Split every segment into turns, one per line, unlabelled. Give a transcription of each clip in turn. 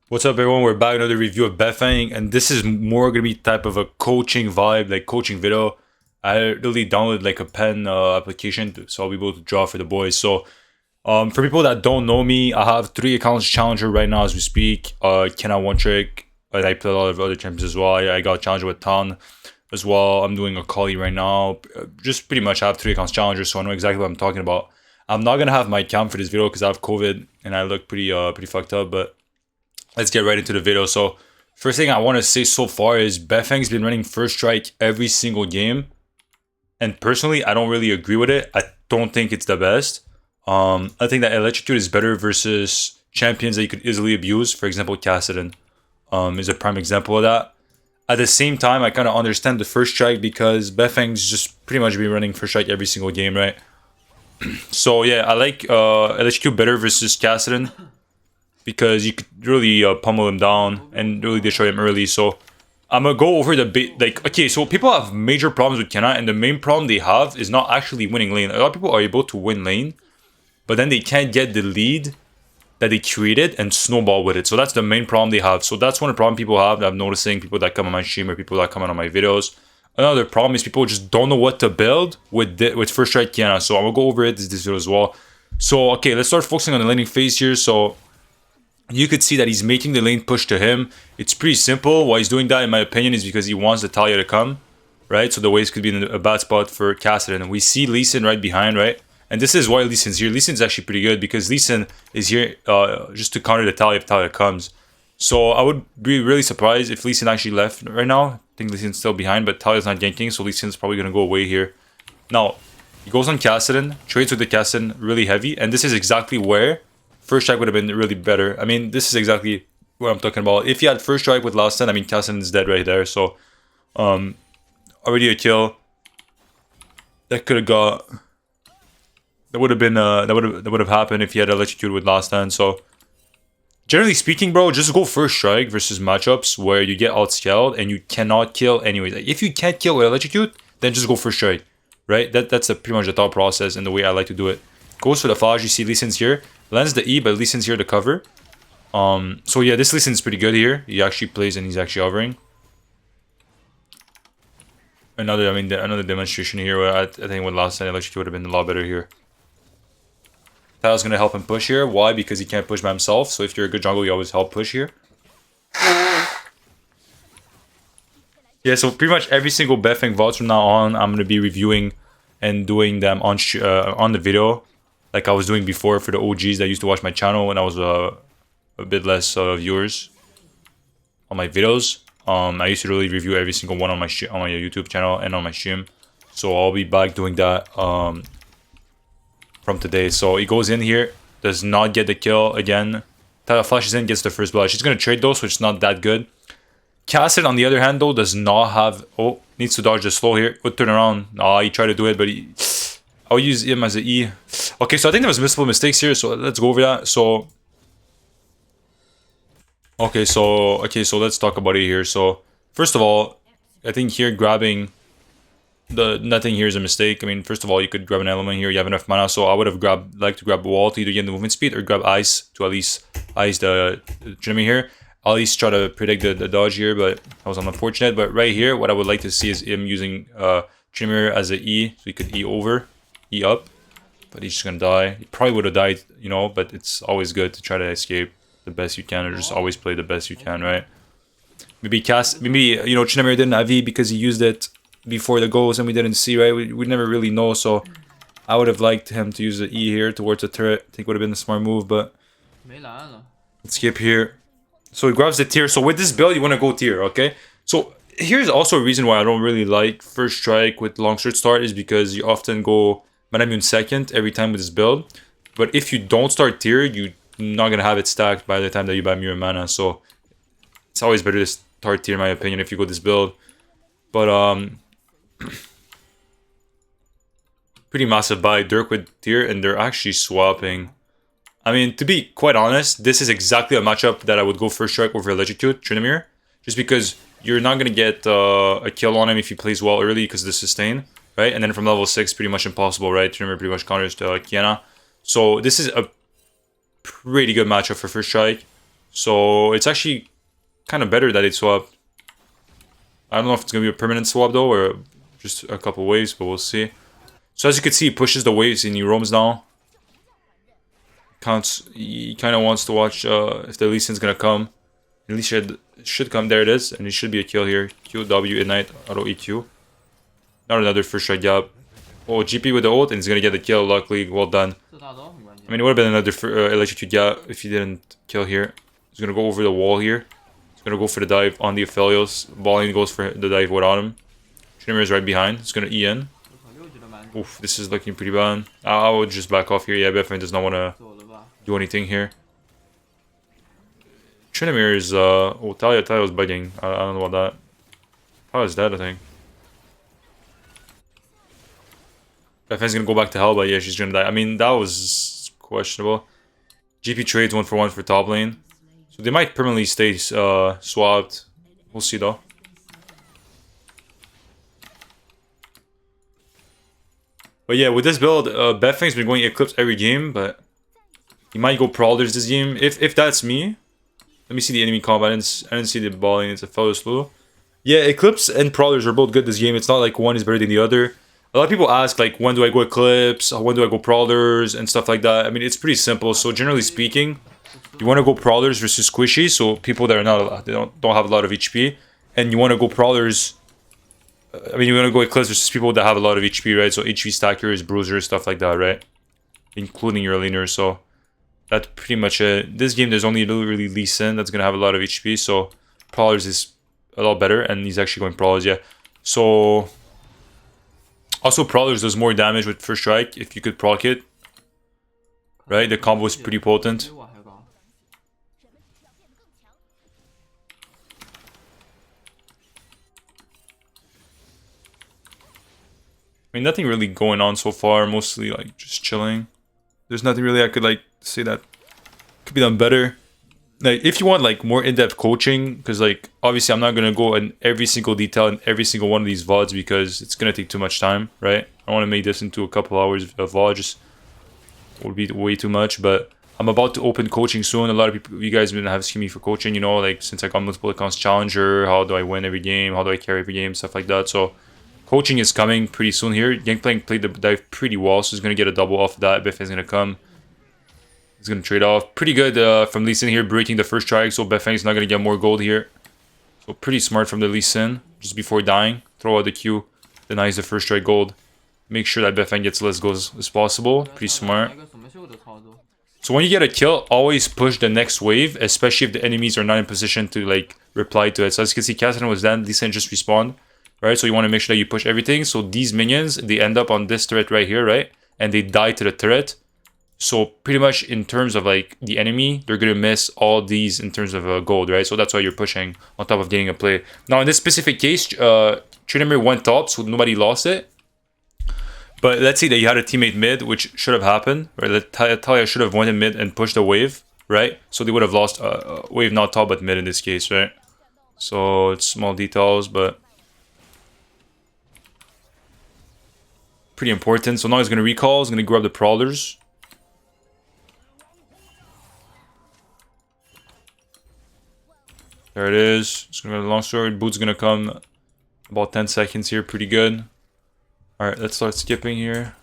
What's up, everyone? We're back with another review of Beifeng, and this is more gonna be type of a coaching vibe, like coaching video. I really downloaded like a pen application, so I'll be able to draw for the boys. So, for people that don't know me, I have 3 accounts challenger right now as we speak. Qiyana one trick, and I play a lot of other champions as well. I got challenger with Tan as well. I'm doing a Kali right now. Just pretty much I have 3 accounts challenger, so I know exactly what I'm talking about. I'm not gonna have my cam for this video because I have COVID and I look pretty fucked up, but let's get right into the video. So first thing I want to say so far is Beifeng's been running first strike every single game, and personally I don't really agree with it. I don't think it's the best. I think that electrocute is better versus champions that you could easily abuse. For example, Kassadin is a prime example of that. At the same time, I kind of understand the first strike because Beifeng's just pretty much been running first strike every single game, right? So yeah, I like electrocute better versus Kassadin, because you could really pummel him down and really destroy him early. So I'm gonna go over the bit. Like, okay, so people have major problems with Qiyana, and the main problem they have is not actually winning lane. A lot of people are able to win lane, but then they can't get the lead that they created and snowball with it. So that's the main problem they have. So that's one of the problem people have that I'm noticing, people that come on my stream or people that come on my videos. Another problem is people just don't know what to build with first strike Qiyana. So I'm gonna go over it this video as well. So okay, let's start focusing on the laning phase here. So you could see that he's making the lane push to him. It's pretty simple. Why he's doing that, in my opinion, is because he wants the Talia to come, right? So the waves could be in a bad spot for Kassadin. And we see Lee Sin right behind, right? And this is why Lee Sin's here. Lee Sin's actually pretty good because Lee Sin is here just to counter the Talia if Talia comes. So I would be really surprised if Lee Sin actually left right now. I think Lee Sin's still behind, but Talia's not ganking, so Lee Sin's probably going to go away here. Now, he goes on Kassadin, trades with the Kassadin really heavy, and this is exactly where first strike would have been really better. I mean, this is exactly what I'm talking about. If you had first strike with last 10, I mean, Kassadin is dead right there. So, already a kill. That could have got. That would have been. That would have happened if you had electrocuted with last 10. So, generally speaking, bro, just go first strike versus matchups where you get outscaled and you cannot kill anyways. Like, if you can't kill with electrocute, then just go first strike, right? That's pretty much the thought process and the way I like to do it. Goes for the flash. You see Lee Sin's here. Lands the E, but Lee Sin's here to cover. So yeah, this Lee Sin's pretty good here. He actually plays and he's actually hovering. Another demonstration here. Where I think with last time electrocute would have been a lot better here. Talia's gonna help him push here. Why? Because he can't push by himself. So if you're a good jungle, you always help push here. Yeah, so pretty much every single Beifeng VODs from now on, I'm gonna be reviewing and doing them on the video, like I was doing before for the OGs that used to watch my channel when I was a bit less viewers on my videos. I used to really review every single one on my YouTube channel and on my stream. So I'll be back doing that from today. So he goes in here, does not get the kill again. Talia flashes in, gets the first blood. She's gonna trade those, which is not that good. Kassadin, on the other hand, though, does not have. Oh, needs to dodge the slow here. Good turn around. He tried to do it, but I'll use him as an E. Okay, so I think there was multiple mistakes here, so let's go over that. So, okay, so let's talk about it here. So, first of all, I think here grabbing nothing here is a mistake. I mean, first of all, you could grab an element here. You have enough mana, so I would have liked to grab a wall to either get the movement speed or grab ice to at least ice the enemy here. I'll at least try to predict the dodge here, but that was unfortunate. But right here, what I would like to see is him using Trimmer as an E, so he could E over, E up. But he's just gonna die. He probably would have died, you know, but it's always good to try to escape the best you can, or just always play the best you can, right? Maybe you know, Trimmer didn't have E because he used it before the goals and we didn't see, right? We never really know, so I would have liked him to use the E here towards the turret. I think would have been a smart move, but let's skip here. So he grabs the tier. So with this build, you want to go tier, okay? So here's also a reason why I don't really like first strike with long short start, is because you often go mana immune second every time with this build. But if you don't start tier, you're not gonna have it stacked by the time that you buy mirror mana. So it's always better to start tier, in my opinion, if you go this build. But pretty massive buy Dirk with tier, and they're actually swapping. I mean, to be quite honest, this is exactly a matchup that I would go first strike over electrocute Tryndamere, just because you're not gonna get a kill on him if he plays well early because of the sustain, right? And then from level 6, pretty much impossible, right? Tryndamere pretty much counters to Qiyana. So this is a pretty good matchup for first strike. So it's actually kind of better that it swapped. I don't know if it's going to be a permanent swap though, or just a couple waves, but we'll see. So as you can see, he pushes the waves and he roams now. He kind of wants to watch if the Lee Sin's going to come. At least should come. There it is. And it should be a kill here. Q, W, Ignite, Auto EQ. Not another first strike gap. Oh, GP with the ult, and he's going to get the kill. Luckily, well done. I mean, it would have been another electrocute gap if he didn't kill here. He's going to go over the wall here. He's going to go for the dive on the Aphelios. Balling goes for the dive without him. Trinimir is right behind. He's going to E in. Oof, this is looking pretty bad. I would just back off here. Yeah, Beifeng does not want to do anything here. Trinimir is, oh, Talia's biting. I don't know about that. Talia's dead, I think. Beifeng's gonna go back to hell, but yeah, she's gonna die. I mean, that was questionable. GP trades 1-for-1 for top lane. So they might permanently stay swapped. We'll see though. But yeah, with this build, Beifeng's been going Eclipse every game, but he might go Prowlers this game. If that's me, let me see the enemy comp. I didn't see the balling. It's a fellow slow. Yeah, Eclipse and Prowlers are both good this game. It's not like one is better than the other. A lot of people ask like, when do I go Eclipse? When do I go Prowlers and stuff like that? I mean, it's pretty simple. So generally speaking, you want to go Prowlers versus Squishy. So people that are not, they don't have a lot of HP, and you want to go Prowlers. I mean, you want to go Eclipse versus people that have a lot of HP, right? So HP stackers, bruisers, stuff like that, right? Including your laners. So that's pretty much it. This game, there's only really Lee Sin that's going to have a lot of HP. So Prowlers is a lot better. And he's actually going Prowlers, yeah. So also Prowlers does more damage with first strike if you could proc it. Right? The combo is pretty potent. I mean, nothing really going on so far. Mostly like just chilling. There's nothing really I could like say that could be done better. Like if you want like more in-depth coaching, because like obviously I'm not gonna go in every single detail in every single one of these VODs because it's gonna take too much time, right? I want to make this into a couple hours of VOD. Just would be way too much. But I'm about to open coaching soon. A lot of people, you guys, been asking me for coaching. You know, like since I got multiple accounts challenger, how do I win every game? How do I carry every game? Stuff like that. So coaching is coming pretty soon here. Gangplank played the dive pretty well, so he's going to get a double off of that. Beifeng's going to come. He's going to trade off. Pretty good from Lee Sin here, breaking the first strike, so Beifeng's not going to get more gold here. So pretty smart from the Lee Sin, just before dying. Throw out the Q, denies the first strike gold. Make sure that Beifeng gets less goals as possible. Pretty smart. So when you get a kill, always push the next wave, especially if the enemies are not in position to like reply to it. So as you can see, Qiyana was dead, Lee Sin just respawned. Right, so you want to make sure that you push everything. So these minions, they end up on this turret right here, right? And they die to the turret. So pretty much in terms of like the enemy, they're going to miss all these in terms of gold, right? So that's why you're pushing on top of getting a play. Now in this specific case, Trinimir went top, so nobody lost it. But let's say that you had a teammate mid, which should have happened, right? Talia should have went in mid and pushed the wave, right? So they would have lost wave, not top, but mid in this case, right? So it's small details, but pretty important. So now he's going to recall. He's going to grab the Prowlers. There it is. It's going to go to the long sword. Boot's going to come about 10 seconds here. Pretty good. Alright, let's start skipping here.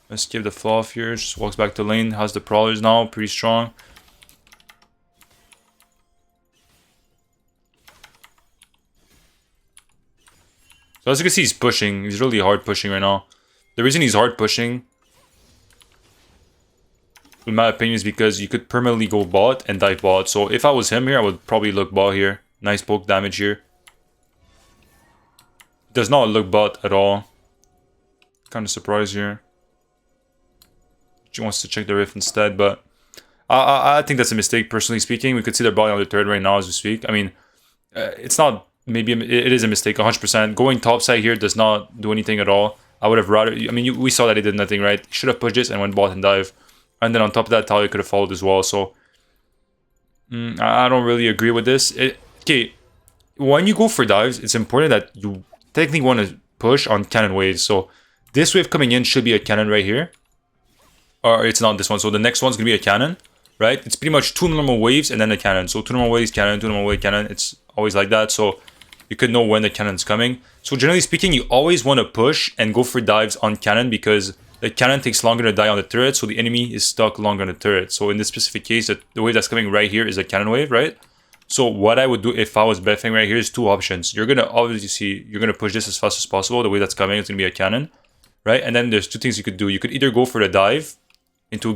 Let's skip the fluff here. Just walks back to lane. Has the Prowlers now. Pretty strong. So as you can see, he's pushing. He's really hard pushing right now. The reason he's hard pushing, in my opinion, is because you could permanently go bot and dive bot. So if I was him here, I would probably look bot here. Nice poke damage here. Does not look bot at all. Kind of surprised here. She wants to check the rift instead, but I think that's a mistake, personally speaking. We could see their body on the third right now as we speak. I mean, it's not... Maybe it is a mistake, 100%. Going topside here does not do anything at all. I would have rather... I mean, we saw that he did nothing, right? Should have pushed this and went bot and dive. And then on top of that, Talia could have followed as well. So, I don't really agree with this. Okay, when you go for dives, it's important that you technically want to push on cannon waves. So, this wave coming in should be a cannon right here. Or it's not this one. So, the next one's going to be a cannon. right? It's pretty much 2 normal waves and then the cannon. So 2 normal waves, cannon, 2 normal wave, cannon. It's always like that. So you could know when the cannon's coming. So generally speaking, you always want to push and go for dives on cannon because the cannon takes longer to die on the turret, so the enemy is stuck longer on the turret. So in this specific case, the wave that's coming right here is a cannon wave, right? So what I would do if I was Beifeng right here is 2 options. You're gonna obviously you're gonna push this as fast as possible. The wave that's coming is gonna be a cannon, right? And then there's 2 things you could do. You could either go for the dive into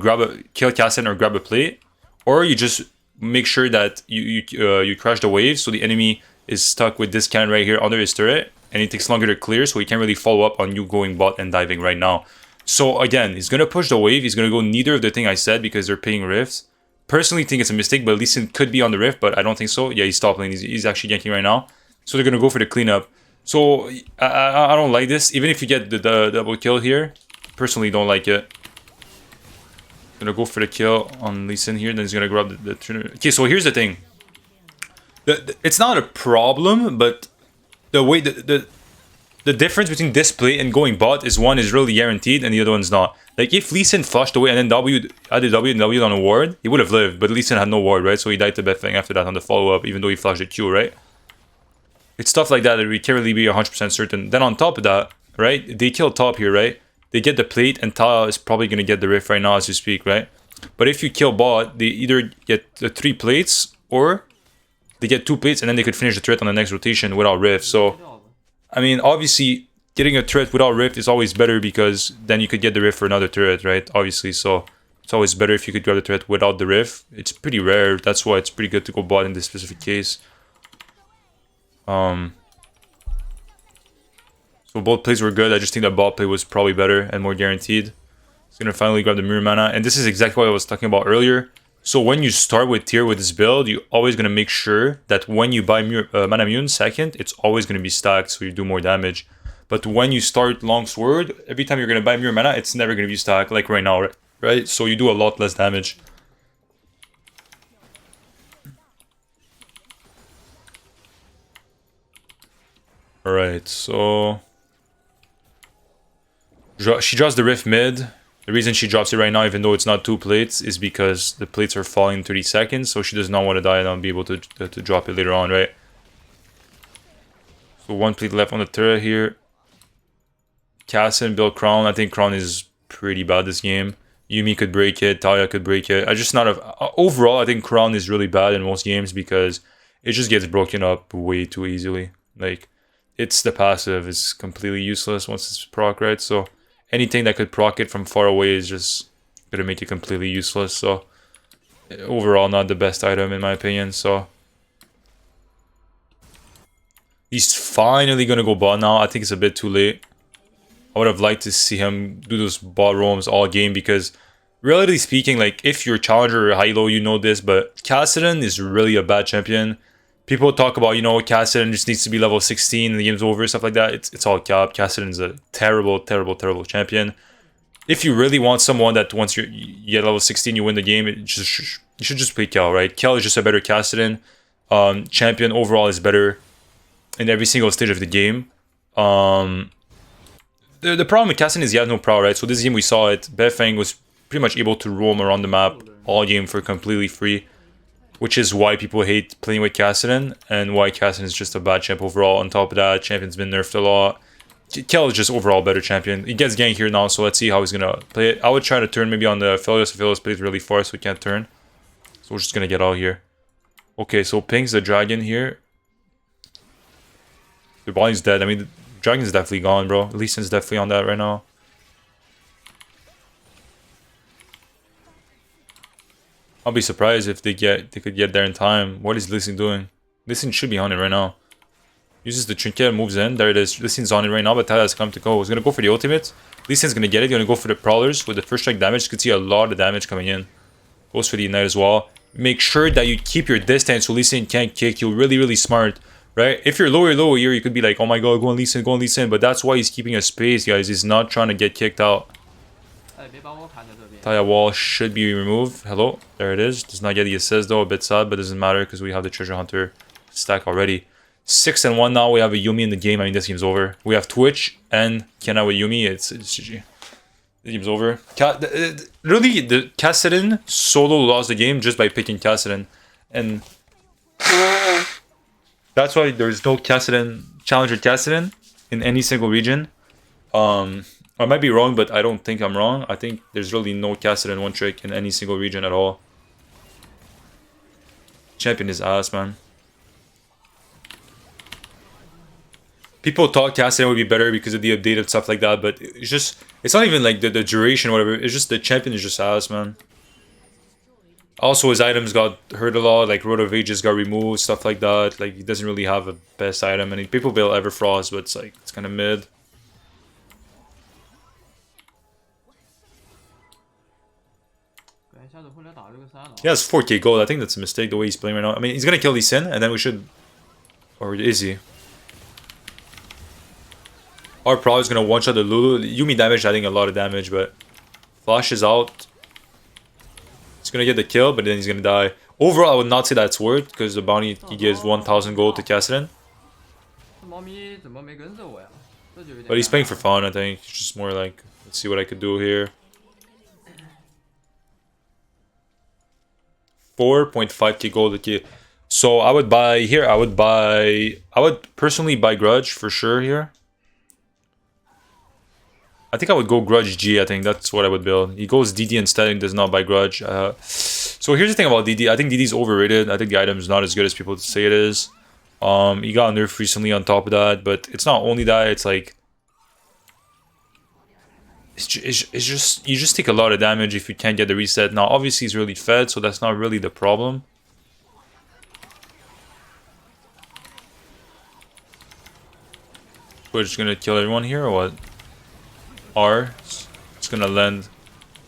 kill Kassan or grab a plate, or you just make sure that you crash the wave so the enemy is stuck with this cannon right here under his turret, and it takes longer to clear, so he can't really follow up on you going bot and diving right now. So again, he's gonna push the wave. He's gonna go neither of the thing I said because they're paying rifts. Personally, think it's a mistake, but Lee Sin could be on the rift, but I don't think so. Yeah, he's top lane. He's actually ganking right now, so they're gonna go for the cleanup. So I don't like this. Even if you get the double kill here, personally don't like it. Gonna go for the kill on Lee Sin here. Then he's gonna grab the okay, so here's the thing. It's not a problem, but the way the difference between this play and going bot is one is really guaranteed and the other one's not. Like if Lee Sin flushed away and then added W and W on a ward, he would have lived, but Lee Sin had no ward, right? So he died to Beifeng after that on the follow-up, even though he flashed the Q, right? It's stuff like that that we can't really be 100% certain. Then on top of that, right, they kill top here, right? They get the plate and Taya is probably going to get the rift right now as you speak, right? But if you kill bot, they either get the 3 plates or they get 2 plates and then they could finish the turret on the next rotation without rift. So I mean, obviously, getting a turret without rift is always better because then you could get the rift for another turret, right? Obviously, so it's always better if you could grab the turret without the rift. It's pretty rare. That's why it's pretty good to go bot in this specific case. So both plays were good. I just think that bot play was probably better and more guaranteed. He's gonna finally grab the mirror mana, and this is exactly what I was talking about earlier. So when you start with tier with this build, you're always going to make sure that when you buy Mana Immune second, it's always going to be stacked so you do more damage. But when you start Long Sword, every time you're going to buy Mirror Mana, it's never going to be stacked like right now, right? So you do a lot less damage. Alright, so she draws the Rift mid. The reason she drops it right now, even though it's not 2 plates, is because the plates are falling in 30 seconds, so she does not want to die and not be able to drop it later on, right? So 1 plate left on the turret here. Kassan build Crown. I think Crown is pretty bad this game. Yuumi could break it, Taya could break it. Overall, I think Crown is really bad in most games because it just gets broken up way too easily. Like, it's the passive is completely useless once it's proc, right? So anything that could proc it from far away is just gonna make it completely useless. So overall, not the best item in my opinion. So he's finally gonna go bot now. I think it's a bit too late. I would have liked to see him do those bot roams all game because, relatively speaking, like if you're challenger or high-low, you know this, but Kassadin is really a bad champion. People talk about, you know, Kassadin just needs to be level 16 and the game's over, stuff like that. It's all cap. Kassadin is a terrible, terrible, terrible champion. If you really want someone that once you get level 16, you win the game, you should just play Kel, right? Kel is just a better Kassadin. Champion overall is better in every single stage of the game. The problem with Kassadin is he has no prow, right? So this game we saw it. Beifeng was pretty much able to roam around the map all game for completely free, which is why people hate playing with Kassadin and why Kassadin is just a bad champ overall. On top of that, champion's been nerfed a lot. Kel is just overall better champion. He gets gank here now, so let's see how he's gonna play it. I would try to turn maybe on the Philios. Philios plays really far, so he can't turn. So we're just gonna get out here. Okay, so pings the dragon here. The body's dead. I mean, the dragon's definitely gone, bro. Lee Sin's definitely on that right now. I'll be surprised if they could get there in time. What is Lee Sin doing? Lee Sin should be on it right now. Uses the trinket, moves in. There it is. Lee Sin's on it right now, but Taya has come to go. He's gonna go for the ultimate. Lee Sin's gonna get it. He's gonna go for the prowlers with the first strike damage. You can see a lot of damage coming in. Goes for the ignite as well. Make sure that you keep your distance so Lee Sin can't kick you. Really, really smart, right? If you're low here, you could be like, oh my god, go on Lee Sin, go on Lee Sin. But that's why he's keeping a space, guys. He's not trying to get kicked out. Taya wall should be removed. Hello, there it is. Does not get the assist though, a bit sad, but doesn't matter because we have the treasure hunter stack already. 6-1 now. We have a Yuumi in the game. I mean, this game's over. We have Twitch and Qiyana with Yuumi. It's GG. The game's over. Really, the Kassadin solo lost the game just by picking Kassadin. And that's why there's no Kassadin, Challenger Kassadin in any single region. I might be wrong, but I don't think I'm wrong. I think there's really no Kassadin one trick in any single region at all. Champion is ass, man. People thought Qiyana would be better because of the update and stuff like that, but it's just, it's not even like the duration or whatever, it's just the champion is just ass, man. Also, his items got hurt a lot, like Road of Ages got removed, stuff like that. Like, he doesn't really have a best item, and people build Everfrost, but it's like, it's kind of mid. He has 4k gold, I think that's a mistake the way he's playing right now. I mean, he's gonna kill Lee Sin, and then we should... Or is he? Our Pro is gonna one-shot the Lulu. Yuumi damage, I think a lot of damage, but Flash is out. He's gonna get the kill, but then he's gonna die. Overall, I would not say that's worth, because the bounty, he gives 1000 gold to Kassadin. But he's playing for fun, I think. It's just more like, let's see what I could do here. 4.5k gold. So I would buy here, I would personally buy Grudge for sure here. I think I would go Grudge G, I think that's what I would build. He goes DD instead and does not buy Grudge. So here's the thing about DD. I think DD is overrated. I think the item is not as good as people say it is. He got nerfed recently on top of that, but it's not only that, it's like... It's just, you just take a lot of damage if you can't get the reset. Now, obviously he's really fed, so that's not really the problem. We're just gonna kill everyone here, or what? R. It's gonna land.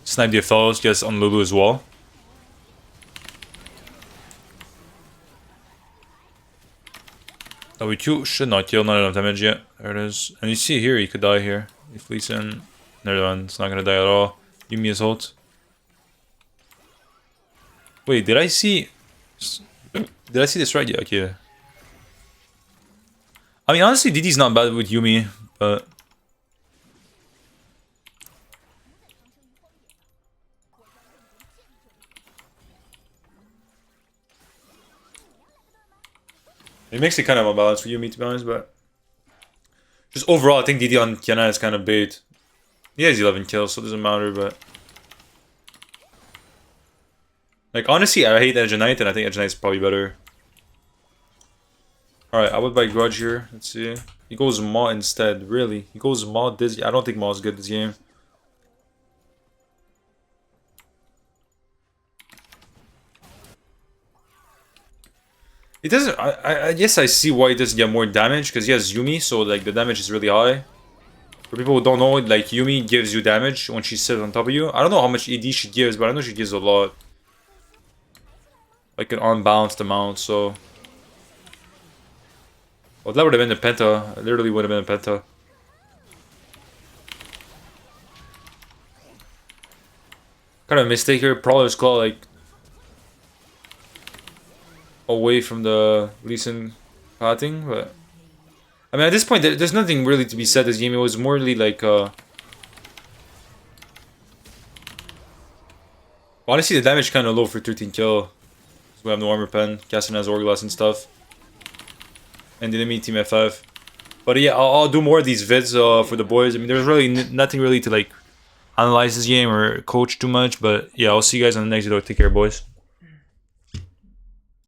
Snipe the fellows, just on Lulu as well. W2 should not kill, not enough damage yet. There it is. And you see here, he could die here. If Lee Sin. Never mind, it's not gonna die at all. Give me his ult. Wait, did I see... Did I see this right? Yeah, okay. I mean, honestly, DD's not bad with Yuumi, but... It makes it kind of unbalanced for Yuumi, to be honest, but... Just overall, I think DD on Qiyana is kind of bait. He has 11 kills, so it doesn't matter, but... Like, honestly, I hate Edge Knight, and I think Edge Knight is probably better. Alright, I would buy Grudge here. Let's see. He goes Maw instead, really. He goes Maw this... I don't think Maw is good this game. It doesn't... I guess I see why he doesn't get more damage, because he has Yuumi, so like the damage is really high. For people who don't know, like Yuumi gives you damage when she sits on top of you. I don't know how much AD she gives, but I know she gives a lot. Like an unbalanced amount, so... Well, that would have been the Penta. It literally would have been a Penta. Kind of a mistake here. PROWLERS Claw, like... away from the recent pathing, but... I mean, at this point, there's nothing really to be said this game. It was morely like, honestly, the damage kind of low for 13 kill. We have no armor pen. Qiyana has Orglass and stuff. And the enemy team F5. But yeah, I'll do more of these vids for the boys. I mean, there's really nothing really to like analyze this game or coach too much. But yeah, I'll see you guys on the next video. Take care, boys.